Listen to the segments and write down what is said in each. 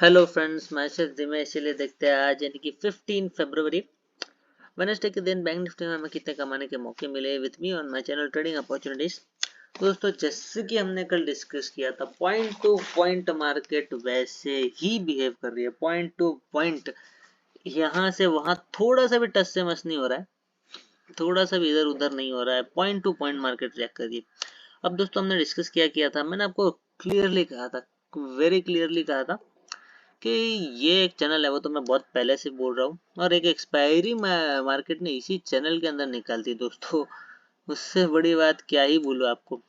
Hello friends, message Dimesh चलिए देखते हैं आज यानी कि 15 फरवरी वेडनेसडे के दिन बैंक निफ्टी में हमें कितने कमाने के मौके मिले with me on my channel trading opportunities. दोस्तों, जैसे कि हमने कल डिस्कस किया था, पॉइंट टू पॉइंट मार्केट वैसे ही बिहेव कर रही है। पॉइंट टू पॉइंट यहाँ से वहां थोड़ा सा भी टच से मस नहीं हो रहा है, थोड़ा सा भी इधर उधर नहीं हो रहा है। Point two point market react कर रही है। अब दोस्तों, हमने डिस्कस किया था, मैंने आपको क्लियरली कहा था, वेरी क्लियरली कहा था कि ये एक चैनल है, वो तो मैं बहुत पहले से बोल रहा हूँ, और एक एक्सपायरी मार्केट ने इसी चैनल के अंदर निकाल दी दोस्तों। उससे बड़ी बात क्या ही बोलूं आपको,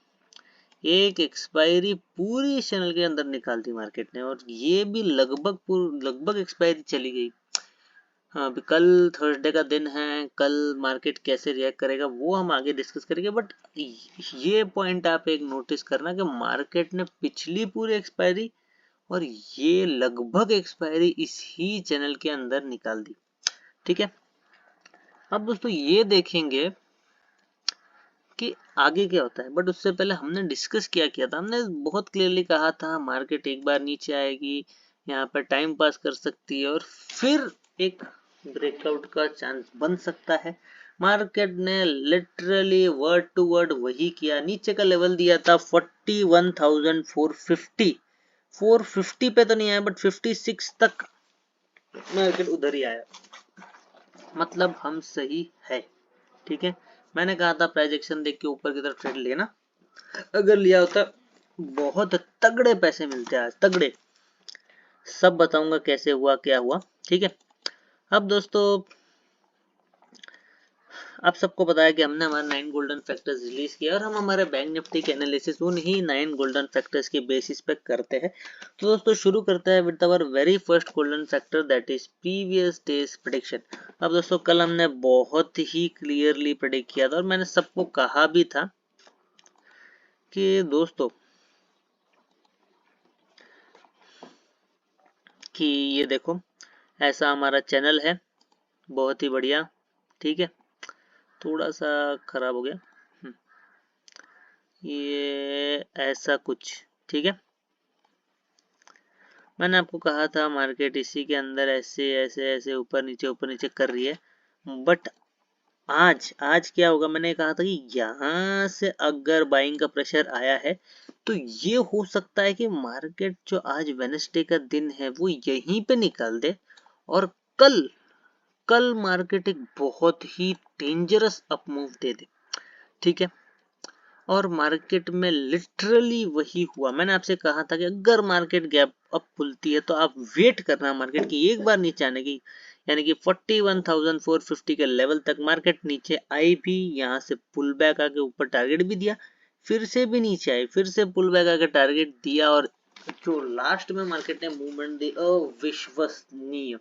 एक एक्सपायरी पूरी चैनल के अंदर निकाल दी मार्केट ने, और ये भी लगभग एक्सपायरी चली गई। हाँ, अभी कल थर्सडे का दिन है, कल मार्केट कैसे रिएक्ट करेगा वो हम आगे डिस्कस करेंगे। बट ये पॉइंट आप एक नोटिस करना कि मार्केट ने पिछली पूरी एक्सपायरी और ये लगभग एक्सपायरी इसी चैनल के अंदर निकाल दी। ठीक है, अब दोस्तों ये देखेंगे कि आगे क्या होता है। बट उससे पहले हमने डिस्कस किया था, हमने बहुत क्लियरली कहा था मार्केट एक बार नीचे आएगी, यहाँ पर टाइम पास कर सकती है और फिर एक ब्रेकआउट का चांस बन सकता है। मार्केट ने लिटरली वर्ड टू वर्ड वही किया। नीचे का लेवल दिया था 41,450, 450 पे तो नहीं आया बट 56 तक मार्केट उधर ही आया, मतलब हम सही है। ठीक है, मैंने कहा था प्राइस एक्शन देख के ऊपर की तरफ ट्रेड लेना, अगर लिया होता बहुत तगड़े पैसे मिलते आज, तगड़े। सब बताऊंगा कैसे हुआ क्या हुआ। ठीक है, अब दोस्तों आप सबको पता है कि हमने हमारे 9 गोल्डन फैक्टर्स रिलीज किया और हम हमारे बैंक निफ्टी के एनालिसिस उन ही 9 गोल्डन फैक्टर्स के बेसिस पे करते हैं। तो दोस्तों शुरू करते हैं with our very first golden factor, that is previous day's prediction. अब दोस्तों कल हमने बहुत ही क्लियरली प्रेडिक्ट किया था और मैंने सबको कहा भी था कि दोस्तों कि ये देखो ऐसा हमारा चैनल है, बहुत ही बढ़िया। ठीक है, थोड़ा सा खराब हो गया ये ऐसा कुछ। ठीक है, मैंने आपको कहा था मार्केट इसी के अंदर ऐसे ऐसे ऐसे ऊपर नीचे कर रही है। बट आज आज क्या होगा, मैंने कहा था कि यहाँ से अगर बाइंग का प्रेशर आया है तो ये हो सकता है कि मार्केट जो आज वेडनेसडे का दिन है वो यहीं पे निकाल दे और कल कल मार्केट एक बहुत ही डेंजरस अपमूव दे दे। ठीक है, और मार्केट में लिटरली वही हुआ। मैंने आपसे कहा था कि अगर मार्केट गैप अप खुलती है तो आप वेट करना मार्केट की एक बार नीचे आने की, यानी कि 41,450 के लेवल तक मार्केट नीचे आई भी, यहाँ से पुल बैक आके ऊपर टारगेट भी दिया, फिर से भी नीचे आई, फिर से पुल बैक आके टारगेट दिया, और जो लास्ट में मार्केट ने मूवमेंट दी अविश्वसनीय,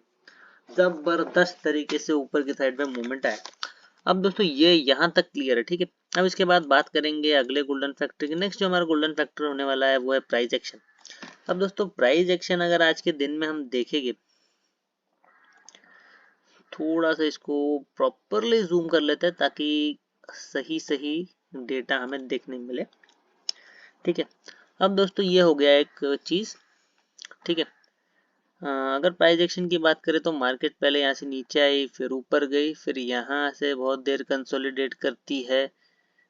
जबरदस्त तरीके से ऊपर की साइड में मूवमेंट आया। अब दोस्तों ये यहाँ तक क्लियर है। ठीक है, अब इसके बाद बात करेंगे अगले गोल्डन फैक्टर की। नेक्स्ट जो हमारा गोल्डन फैक्टर होने वाला है वो है प्राइस एक्शन। अब दोस्तों प्राइस एक्शन अगर आज के दिन में हम देखेंगे, थोड़ा सा इसको प्रॉपरली जूम कर लेते हैं ताकि सही सही डेटा हमें देखने मिले। ठीक है, अब दोस्तों ये हो गया एक चीज। ठीक है, अगर प्राइस एक्शन की बात करें तो मार्केट पहले यहाँ से नीचे आई, फिर ऊपर गई, फिर यहाँ से बहुत देर कंसोलिडेट करती है,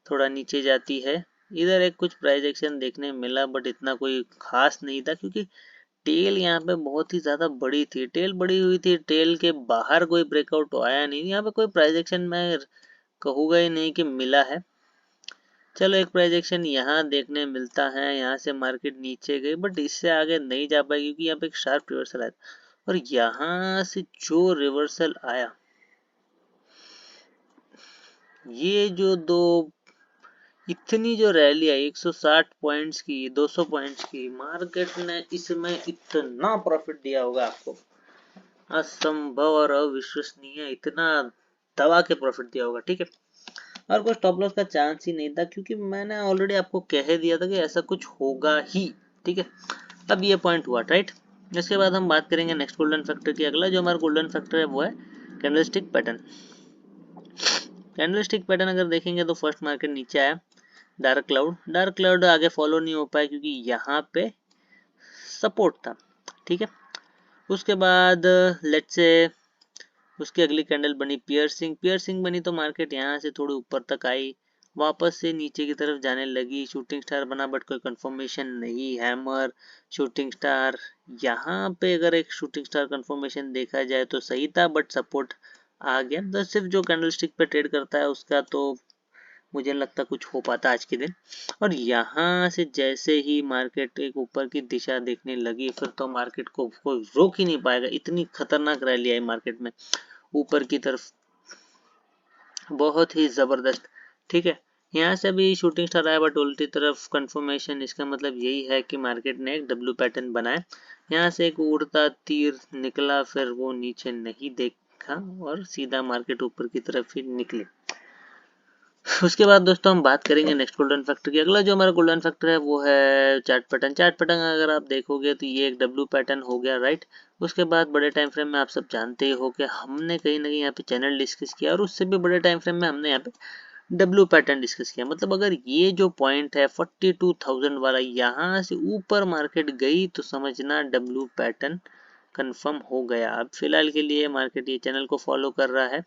थोड़ा नीचे जाती है। इधर एक कुछ प्राइस एक्शन देखने मिला बट इतना कोई खास नहीं था, क्योंकि टेल यहाँ पे बहुत ही ज्यादा बड़ी थी, टेल बड़ी हुई थी, टेल के बाहर कोई ब्रेकआउट आया नहीं, यहाँ पे कोई प्राइस एक्शन मैं कहूँगा ही नहीं कि मिला है। चलो एक प्राइस एक्शन यहाँ देखने मिलता है, यहाँ से मार्केट नीचे गई बट इससे आगे नहीं जा पाई क्योंकि यहाँ पे एक शार्प रिवर्सल आया, और यहाँ से जो रिवर्सल आया, ये जो दो इतनी जो रैली आई 160 पॉइंट्स की, 200 पॉइंट्स की, मार्केट ने इसमें इतना प्रॉफिट दिया होगा आपको, असंभव और अविश्वसनीय, इतना दबा के प्रॉफिट दिया होगा। ठीक है, और कोई स्टॉप लॉस का चांस ही नहीं था क्योंकि मैंने ऑलरेडी आपको कह दिया था कि ऐसा कुछ होगा ही। ठीक है, अब ये पॉइंट हुआ राइट। इसके बाद हम बात करेंगे नेक्स्ट गोल्डन फैक्टर की। अगला जो हमारा गोल्डन फैक्टर है वो है कैंडलस्टिक पैटर्न। कैंडलस्टिक पैटर्न अगर देखेंगे तो फर्स्ट मार्केट नीचे आया, डार्क क्लाउड आगे फॉलो नहीं हो पाया क्योंकि यहाँ पे सपोर्ट था। ठीक है, उसके बाद लेट्स से उसकी अगली कैंडल बनी पियर्सिंग बनी तो मार्केट यहाँ से थोड़ी ऊपर तक आई, वापस से नीचे की तरफ जाने लगी, शूटिंग स्टार बना बट कोई कंफर्मेशन नहीं, हैमर शूटिंग स्टार। यहाँ पे अगर एक शूटिंग स्टार कंफर्मेशन देखा जाए तो सही था बट सपोर्ट आ गया। तो सिर्फ जो कैंडल स्टिक पे ट्रेड करता है उसका तो मुझे लगता कुछ हो पाता आज के दिन। और यहाँ से जैसे ही मार्केट एक ऊपर की दिशा देखने लगी फिर तो मार्केट को कोई रोक ही नहीं पाएगा, इतनी खतरनाक रैली आई मार्केट में ऊपर की तरफ, बहुत ही जबरदस्त। ठीक है, यहाँ से अभी शूटिंग स्टार आया बट उल्टी तरफ कंफर्मेशन, इसका मतलब यही है कि मार्केट ने एक डब्ल्यू पैटर्न बनाया। यहाँ से एक उड़ता तीर निकला, फिर वो नीचे नहीं देखा और सीधा मार्केट ऊपर की तरफ ही निकले। उसके बाद दोस्तों हम बात करेंगे नेक्स्ट गोल्डन फैक्टर की। अगला जो हमारा गोल्डन फैक्टर है वो है चार्ट पैटर्न अगर आप देखोगे तो ये एक डब्ल्यू पैटर्न हो गया, राइट। उसके बाद बड़े टाइम फ्रेम में आप सब जानते ही हो कि हमने कहीं ना कहीं यहाँ पे चैनल डिस्कस किया और उससे भी बड़े टाइम फ्रेम में हमने यहाँ पे डब्ल्यू पैटर्न डिस्कस किया। मतलब अगर ये जो पॉइंट है 42,000 वाला यहाँ से ऊपर मार्केट गई तो समझना डब्ल्यू पैटर्न कंफर्म हो गया। अब फिलहाल के लिए मार्केट ये चैनल को फॉलो कर रहा है,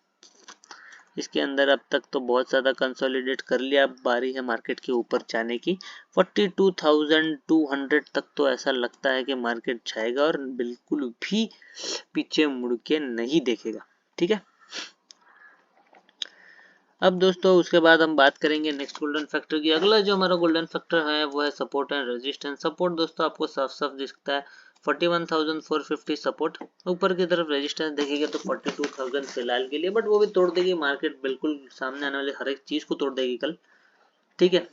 इसके अंदर अब तक तो बहुत ज़्यादा कंसोलिडेट कर लिया, अब बारी है मार्केट के ऊपर जाने की। 42,200 तक तो ऐसा लगता है कि मार्केट जाएगा और बिल्कुल भी पीछे मुड़ के नहीं देखेगा। ठीक है, अब दोस्तों उसके बाद हम बात करेंगे नेक्स्ट गोल्डन फैक्टर की। अगला जो हमारा गोल्डन फैक्टर है वो है सपोर्ट एंड रेजिस्टेंस। सपोर्ट दोस्तों आपको साफ साफ दिखता है 41,450 सपोर्ट, ऊपर की तरफ रेजिस्टेंस देखेंगे तो 42,000 फिलहाल के लिए, बट वो भी तोड़ देगी मार्केट, बिल्कुल सामने आने वाली हर एक चीज को तोड़ देगी कल। ठीक है,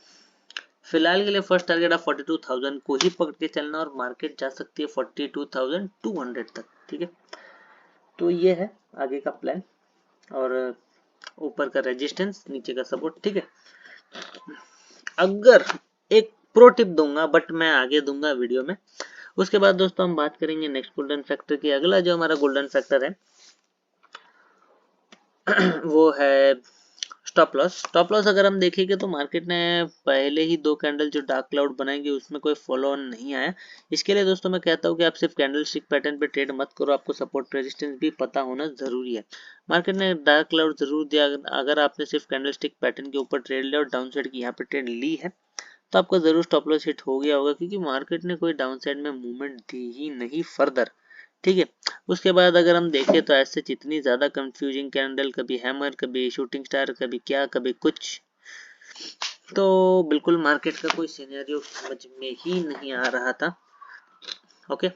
फिलहाल के लिए फर्स्ट टारगेट आप 42,000 को ही पकड़ के चलना और मार्केट जा सकती है 42,200 तक। ठीक है, तो ये है आगे का प्लान और ऊपर का रेजिस्टेंस नीचे का सपोर्ट। ठीक है, अगर एक प्रो टिप दूंगा बट मैं आगे दूंगा वीडियो में। उसके बाद दोस्तों हम बात करेंगे नेक्स्ट गोल्डन फैक्टर की। अगला जो हमारा गोल्डन फैक्टर है वो है स्टॉप लॉस। स्टॉप लॉस अगर हम देखेंगे तो मार्केट ने पहले ही दो कैंडल जो डार्क क्लाउड बनाएंगे उसमें कोई फॉलो ऑन नहीं आया। इसके लिए दोस्तों मैं कहता हूँ कि आप सिर्फ कैंडल स्टिक पैटर्न पे ट्रेड मत करो, आपको सपोर्ट रेजिस्टेंस भी पता होना जरूरी है। मार्केट ने डार्क क्लाउड जरूर दिया, अगर आपने सिर्फ कैंडल स्टिक पैटर्न के ऊपर ट्रेड लिया और डाउन साइड की यहाँ पे ट्रेड ली है तो आपका जरूर स्टॉप लॉस हिट हो गया होगा, क्योंकि मार्केट ने कोई डाउन साइड में मूवमेंट दी ही नहीं फर्दर। ठीक है, उसके बाद अगर हम देखें तो ऐसे जितनी ज्यादा कंफ्यूजिंग कैंडल, कभी हैमर कभी शूटिंग स्टार कभी क्या कभी कुछ, तो बिल्कुल मार्केट का कोई सिनेरियो समझ में ही नहीं आ रहा था। ओके,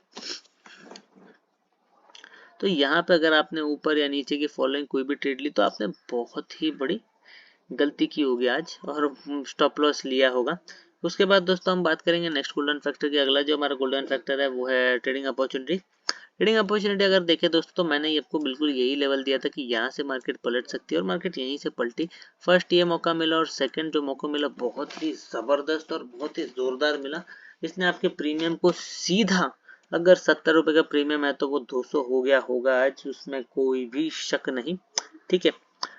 तो यहाँ पे अगर आपने ऊपर या नीचे की फॉलोइंग कोई भी ट्रेड ली तो आपने बहुत ही बड़ी गलती की होगी आज और स्टॉप लॉस लिया होगा। उसके बाद दोस्तों हम बात करेंगे नेक्स्ट गोल्डन फैक्टर की। अगला जो हमारा गोल्डन फैक्टर है वो है ट्रेडिंग अपॉर्चुनिटी। ट्रेडिंग अपॉर्चुनिटी अगर देखें दोस्तों तो मैंने आपको बिल्कुल यही लेवल दिया था कि यहाँ से मार्केट पलट सकती है और मार्केट यहीं से पलटी। फर्स्ट ये मौका मिला और सेकंड जो मौका मिला बहुत ही जबरदस्त और बहुत ही जोरदार मिला। इसने आपके प्रीमियम को सीधा, अगर 70 रुपए का प्रीमियम है तो वो 200 हो गया होगा आज, उसमें कोई भी शक नहीं। ठीक है,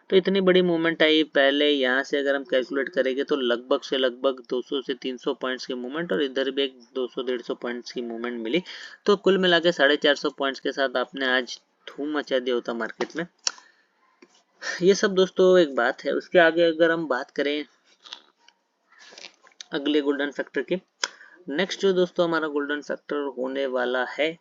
तो इतनी बड़ी मूवमेंट आई पहले, यहाँ से अगर हम कैलकुलेट करेंगे तो लगभग से लगभग 200 से 300 पॉइंट्स की मूवमेंट और इधर भी एक 200-150 पॉइंट्स की मूवमेंट मिली। तो कुल मिला के 450 पॉइंट्स के साथ आपने आज धूम मचा दिया होता मार्केट में। ये सब दोस्तों एक बात है। उसके आगे अगर हम बात करें अगले गोल्डन फैक्टर की, नेक्स्ट जो दोस्तों हमारा गोल्डन फैक्टर होने वाला है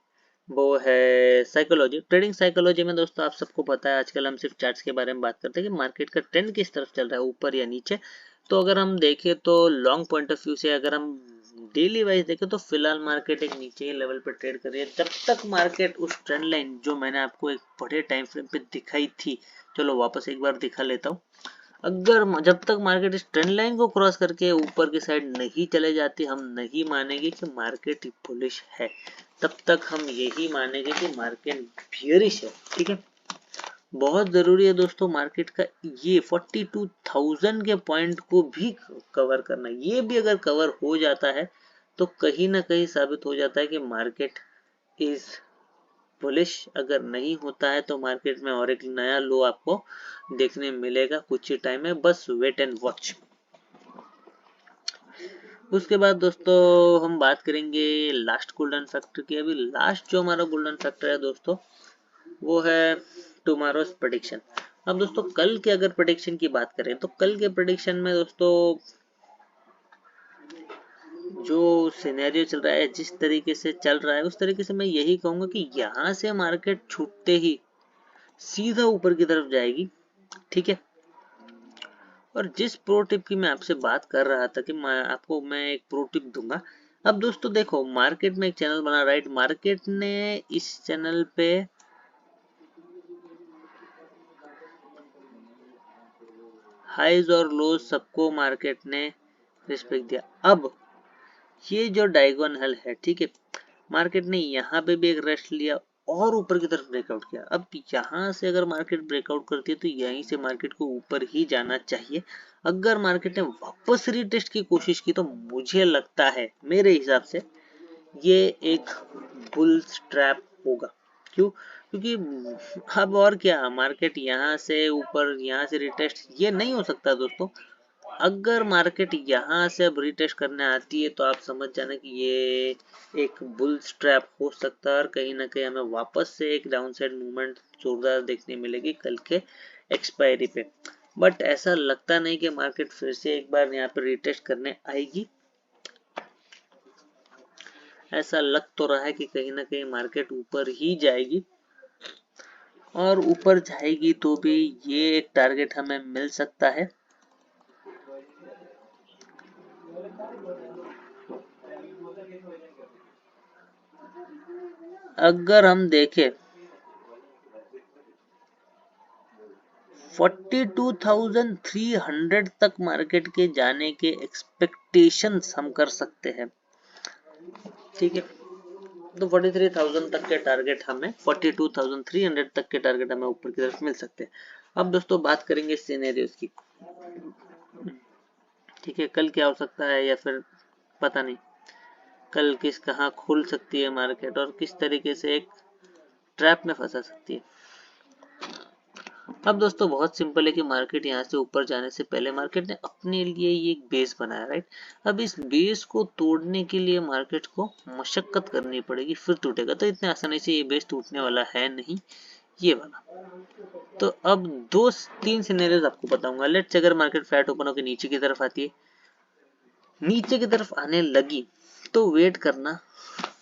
वो है साइकोलॉजी। ट्रेडिंग साइकोलॉजी में दोस्तों आप सबको पता है आजकल हम सिर्फ चार्ट्स के बारे में बात करते हैं कि मार्केट का ट्रेंड किस तरफ चल रहा है, ऊपर या नीचे। तो अगर हम देखें तो लॉन्ग पॉइंट ऑफ व्यू से अगर हम डेली वाइज देखें तो फिलहाल मार्केट एक नीचे ही लेवल पर ट्रेड कर रही है। जब तक मार्केट उस ट्रेंड लाइन जो मैंने आपको एक बड़े टाइम फ्रेम पे दिखाई थी, चलो वापस एक बार दिखा लेता हूँ। अगर जब तक मार्केट इस ट्रेंड लाइन को क्रॉस करके ऊपर की साइड नहीं चले जाती, हम नहीं मानेंगे कि मार्केट बुलिश है, तब तक हम यही मानेंगे कि मार्केट बियरिश है। ठीक है, बहुत जरूरी है दोस्तों मार्केट का ये 42,000 के पॉइंट को भी कवर करना। ये भी अगर कवर हो जाता है तो कहीं ना कहीं साबित हो जाता है कि मार्केट इज बुलिश। अगर नहीं होता है तो मार्केट में और एक नया लो आपको देखने मिलेगा कुछ ही टाइम में, बस वेट एंड वॉच। उसके बाद दोस्तों हम बात करेंगे लास्ट गोल्डन फैक्टर की। अभी लास्ट जो हमारा गोल्डन फैक्टर है दोस्तों वो है टुमारोज प्रेडिक्शन। अब दोस्तों कल के अगर प्रेडिक्शन की बात करें तो कल के प्रेडिक्शन में दोस्तों जो सिनेरियो चल रहा है, जिस तरीके से चल रहा है, उस तरीके से मैं यही कहूंगा कि यहाँ से मार्केट छूटते ही सीधा ऊपर की तरफ जाएगी। ठीक है, और जिस प्रो टिप की मैं आपसे बात कर रहा था कि मैं एक प्रो टिप दूंगा। अब दोस्तों देखो, मार्केट में एक चैनल बना, राइट, मार्केट ने इस चैनल पे हाइज और लोज सबको मार्केट ने रिस्पेक्ट दिया। अब ये जो डायगोनल है, ठीक है, मार्केट ने यहाँ पे भी एक रेस्ट लिया और ऊपर की तरफ ब्रेकआउट किया। अब यहाँ से अगर मार्केट ब्रेकआउट करती है तो यहीं से मार्केट को ऊपर ही जाना चाहिए। अगर मार्केट ने वापस रीटेस्ट की कोशिश की तो मुझे लगता है, मेरे हिसाब से, ये एक बुल ट्रैप होगा। क्यों? क्योंकि अब और क्या, मार्केट यहाँ से ऊपर, यहाँ से रिटेस्ट ये नहीं हो सकता दोस्तों। अगर मार्केट यहाँ से अब रिटेस्ट करने आती है तो आप समझ जाना कि ये एक बुल ट्रैप हो सकता है और कहीं ना कहीं हमें वापस से एक डाउन साइड मूवमेंट जोरदार देखने मिलेगी कल के एक्सपायरी पे। बट ऐसा लगता नहीं कि मार्केट फिर से एक बार यहाँ पे रिटेस्ट करने आएगी। ऐसा लग तो रहा है कि कहीं ना कहीं मार्केट ऊपर ही जाएगी, और ऊपर जाएगी तो भी ये एक टारगेट हमें मिल सकता है। अगर हम देखें 42,300 तक मार्केट के जाने के एक्सपेक्टेशंस हम कर सकते हैं। ठीक है, तो 43,000 तक के टारगेट हमें, 42,300 तक के टारगेट हमें ऊपर की तरफ मिल सकते हैं। अब दोस्तों बात करेंगे सिनेरियोस की। ठीक है, कल क्या हो सकता है या फिर पता नहीं, कल कहाँ खुल सकती है मार्केट और किस तरीके से एक ट्रैप में फंसा सकती है। अब दोस्तों बहुत सिंपल है कि मार्केट यहाँ से ऊपर जाने से पहले मार्केट ने अपने लिए ये एक बेस बनाया, राइट। अब इस बेस को तोड़ने के लिए मार्केट को मशक्कत करनी पड़ेगी, फिर टूटेगा। तो इतने आसानी से ये बेस टूटने वाला है नहीं, ये वाला। तो अब दो तीन सिनेरियोज आपको बताऊंगा। लेट्स अगर मार्केट फ्लैट ओपन होकर नीचे की तरफ आती है, नीचे की तरफ आने लगी तो वेट करना,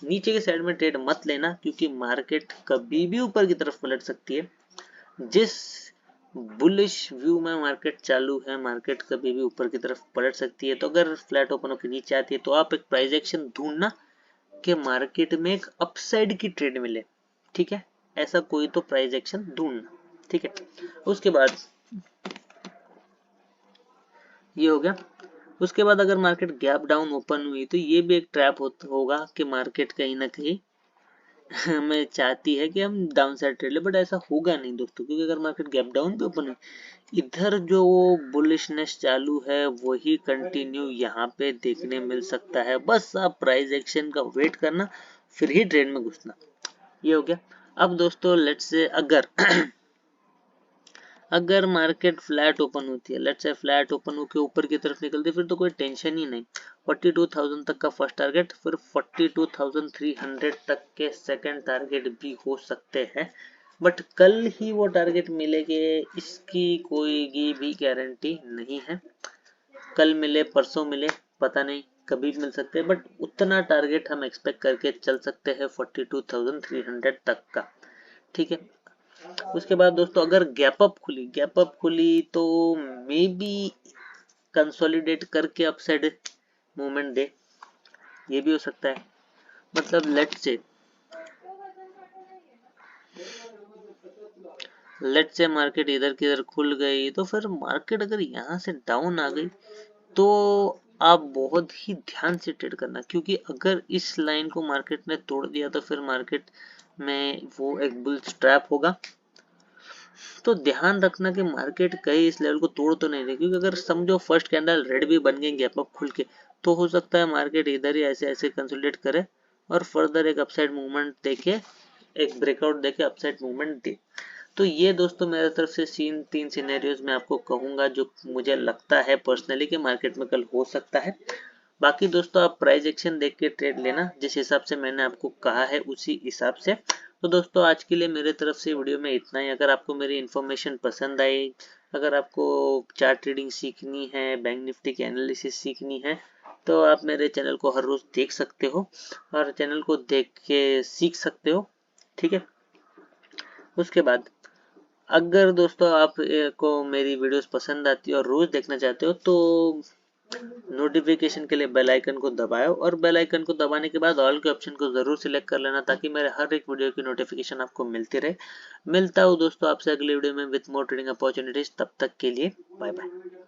नीचे की साइड में ट्रेड मत लेना, क्योंकि मार्केट कभी भी ऊपर की तरफ पलट सकती है। जिस बुलिश व्यू में मार्केट चालू है, मार्केट कभी भी ऊपर की तरफ पलट सकती है। तो अगर फ्लैट ओपन होकर नीचे आती है तो आप एक प्राइस एक्शन ढूंढना कि मार्केट में एक अपसाइड की ट्रेड मिले। ठीक है, ऐसा कोई तो प्राइस एक्शन ढूंढना। ठीक है, उसके बाद ये हो गया। उसके बाद अगर मार्केट गैप डाउन ओपन हुई तो ये भी एक ट्रैप होगा कि मार्केट कहीं ना कहीं हमें चाहती है कि हम डाउन साइड ट्रेड ले, बट ऐसा होगा नहीं दोस्तों, क्योंकि अगर मार्केट गैप डाउन पे ओपन है, इधर जो बुलिशनेस चालू है वही कंटिन्यू यहाँ पे देखने मिल सकता है। बस आप प्राइस एक्शन का वेट करना, फिर ही ट्रेड में घुसना। ये हो गया। अब दोस्तों लेट्स से अगर अगर मार्केट फ्लैट ओपन होती है, लेट्स से फ्लैट ओपन होकर ऊपर की तरफ निकलती है, फिर तो कोई टेंशन ही नहीं। 42,000 तक का फर्स्ट टारगेट, फिर 42,300 तक के सेकंड टारगेट भी हो सकते हैं। बट कल ही वो टारगेट मिलेंगे इसकी कोई भी गारंटी नहीं है। कल मिले, परसों मिले, पता नहीं, कभी भी मिल सकते हैं। बट उतना टारगेट हम एक्सपेक्ट करके चल सकते हैं 42,300 तक का। ठीक है, उसके बाद दोस्तों अगर गैप अप खुली तो मे बी कंसोलिडेट करके अपसाइड मूवमेंट दे, ये भी हो सकता है। मतलब लेट्स से मार्केट इधर की इधर खुल गई तो फिर मार्केट अगर यहाँ से डाउन आ गई तो आप बहुत ही ध्यान से ट्रेड करना, क्योंकि अगर इस लाइन को मार्केट ने तोड़ दिया तो फिर मार्केट में वो एक बुल ट्रैप होगा। तो ध्यान रखना कि मार्केट कहीं इस लेवल को तोड़ तो नहीं रही, क्योंकि अगर समझो फर्स्ट कैंडल रेड भी बन गई गैप अप खुल के, तो हो सकता है मार्केट इधर ही ऐसे ऐसे कंसोलिडेट करे और फर्दर एक अपसाइड मूवमेंट देके, एक ब्रेकआउट देके अपसाइड मूवमेंट दे। तो ये तीन मेरे तरफ से तीन सिनेरियोज मैं आपको कहूंगा जो मुझे लगता है पर्सनली कि मार्केट में कल हो सकता है। बाकी दोस्तों आप प्राइस एक्शन देख के ट्रेड लेना, जिस हिसाब से मैंने आपको कहा है उसी हिसाब से। तो दोस्तों आज के लिए मेरे तरफ से वीडियो में इतना ही। अगर आपको मेरी इन्फॉर्मेशन पसंद आई, अगर आपको चार्ट ट्रेडिंग सीखनी है, बैंक निफ्टी की एनालिसिस सीखनी है, तो आप मेरे चैनल को हर रोज देख सकते हो और चैनल को देख के सीख सकते हो। ठीक है। उसके बाद अगर दोस्तों आप को मेरी वीडियोस पसंद आती है और रोज देखना चाहते हो तो नोटिफिकेशन के लिए बेल आइकन को दबाओ, और बेल आइकन को दबाने के बाद ऑल के ऑप्शन को जरूर सिलेक्ट कर लेना, ताकि मेरे हर एक वीडियो की नोटिफिकेशन आपको मिलती रहे। मिलता हूँ दोस्तों आपसे अगले वीडियो में विद मोर ट्रेडिंग अपॉर्चुनिटीज। तब तक के लिए बाय बाय।